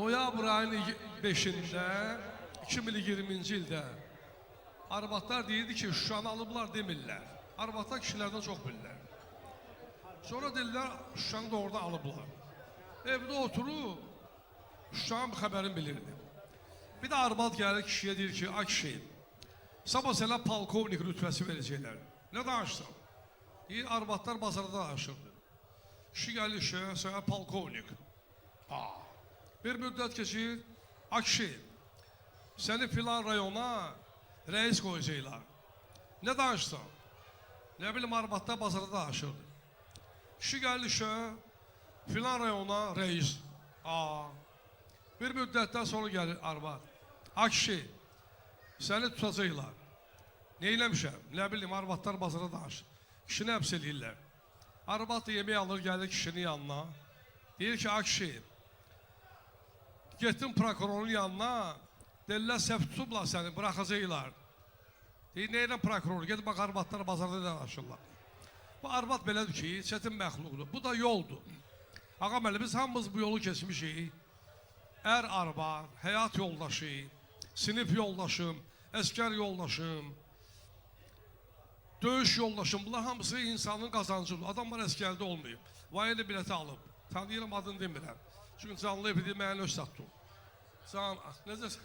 Noyabr ayının 5-də 2020-ci ildə arvadlar deyirdi ki, Şuşanı alıblar demirlər. Arvadlar kişilərdən çox bilirlər. Sonra dedilər, Şuşanı da orada alıblar. Evdə oturub Şuşanın xəbərini bilirdi. Bir də arvad gəlir kişiyə deyir ki, ay kişi, sabah sənə polkovnik rütbəsi verəcəklər. Nə danışsan? Deyir, arvadlar bazarda danışırdı. Kişi gəlir işə, sənə polkovnik. Bir müddət keçir, ay kişi, səni filan rayona rəis qoyacaqlar. Nə danışsan? Nə bilim, arvadlar bazarda danışırdı. Kişi gəlir işə, filan rayona rəis. Bir müddətdən sonra gəlir arvad. Ay kişi, səni tutacaqlar. Neyləmişəm? Nə bilim, arvadlar bazara danışır. Kişini həbs edirlər. Arvad da yemək alır, gəlir kişinin yanına. Deyir ki, ay kişi, getdim prokurorun yanına, deyirlər, səhv tutublar səni, bıraxacaqlar. Deyir, neylə prokuror? Gedib, bax, arvadlar bazarda danışırlar. Bu arvad belədir ki, çətin məxluqdur. Bu da yoldur. Ağam əli, biz hamımız bu yolu keçmişik. Ər arvad, həyat yoldaşı, sinif yoldaşım, əskər yoldaşım, döyüş yoldaşım, bunlar hamısı insanın qazancıdır. Adamlar əskərdə olmayıb. Vayeli bileti alıb. Tanıyırım, adını demirəm. Çünki canlı epidir, mənə öz satdım. Can, necəsən?